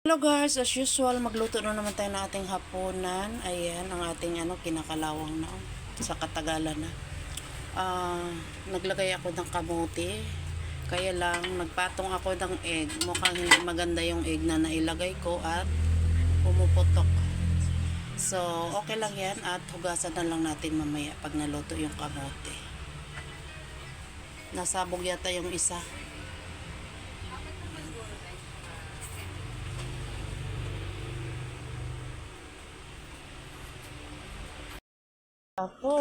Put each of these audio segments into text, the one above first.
Hello guys, as usual, magluto na naman tayo ng ating hapunan. Ayan, ang ating kinakalawang na sa Katagalan na. Naglagay ako ng kamote. Kaya lang, nagpatong ako ng egg. Mukhang hindi maganda yung egg na nailagay ko at pumuputok. So, okay lang yan at hugasan na lang natin mamaya pag naluto yung kamote. Nasabog yata yung isa.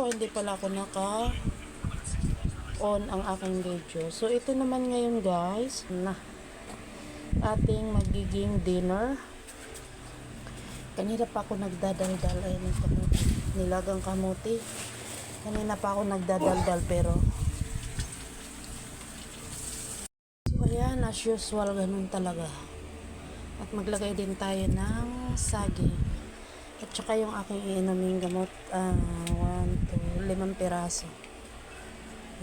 Hindi pala ako naka-on ang aking video. So, ito naman ngayon guys, na ating magiging dinner. Kanina pa ako nagdadaldal. Ayun yung kamote. Nilagang kamote. Kanina pa ako nagdadaldal pero so, ayan, as usual, ganun talaga. At maglagay din tayo ng saging. At saka yung aking iinaming gamot, 1, 2, 5 piraso.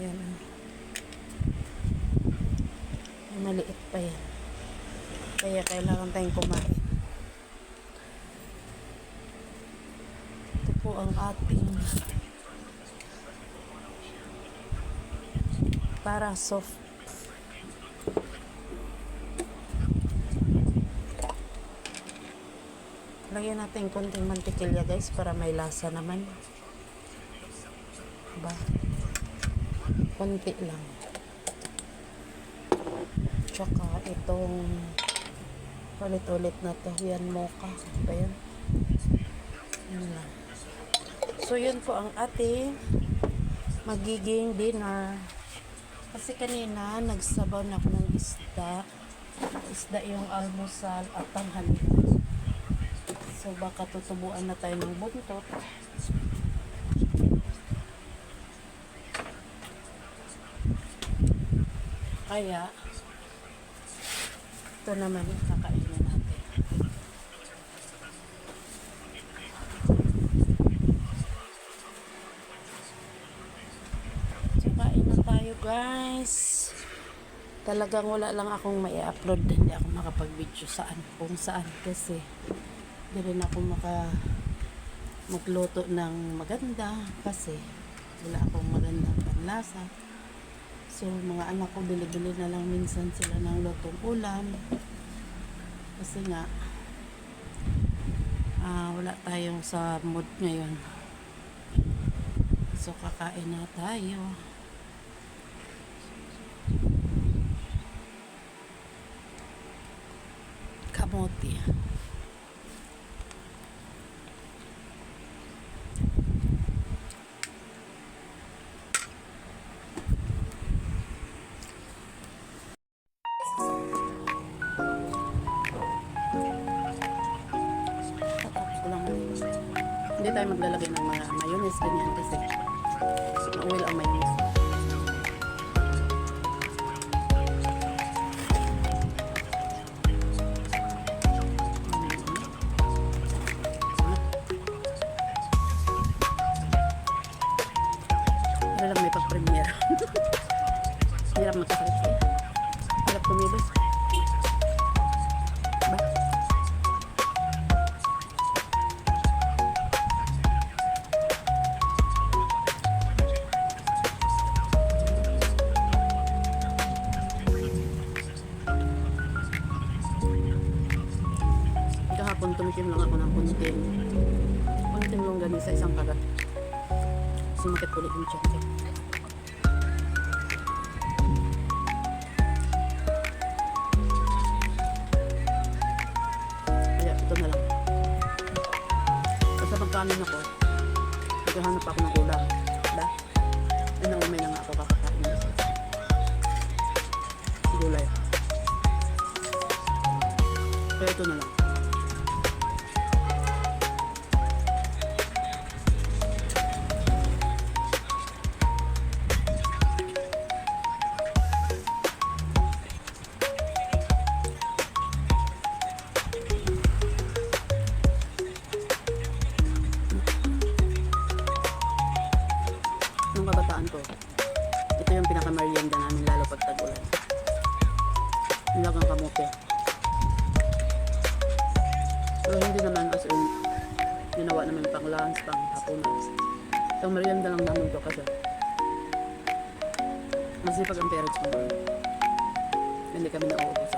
Yan. Maliit pa yan. Kaya kailangan tayong kumain. Ito po ang ating para soft. Lagyan natin konting mantikilya guys para may lasa naman. Diba? Konti lang. Tsaka itong ulit-ulit na to. Yan mocha. Ba yan? Yan lang. So yun po ang ating magiging dinner. Kasi kanina nagsabaw na ako ng isda. Isda yung almusal at tanghalian. So baka tutubuan na tayo ng buntot. Kaya ito naman yung kakainin natin. So kain na tayo guys. Talagang wala lang akong mai-upload. Hindi ako makapag-video kung saan kasi hindi rin ako magluto ng maganda kasi wala akong magandang panlasa. So mga anak ko bili-bili na lang minsan sila ng lutong ulam kasi nga wala tayong sa mood ngayon. So kakain na tayo. Kamote. Hindi tayo maglalagay ng mga mayonnaise ganyan kasi oil ang mayonnaise. Wala lang may pag-premiere. Hirap magkasakit siya. Hirap kumilos. Ba? Kahapon tumikim lang ako ng kunting longganin sa isang kagat. Sumakit ulit yung tiyan ko. Kaya ito na lang. Basta pagkanin ako, maghahanap ako ng ulam. Diba? Yun ang umay na nga ako kakakain na isa. Gulay. Kaya ito na lang. Nung kabataan ko, ito yung pinaka-merienda namin lalo pag tag-ulan. Nilagang kamote. Pero hindi naman as in, ginawa namin pang lunch, pang hapunan. Itong merienda lang namin to kasi masipag ang parents ko. Hindi kami nauubos.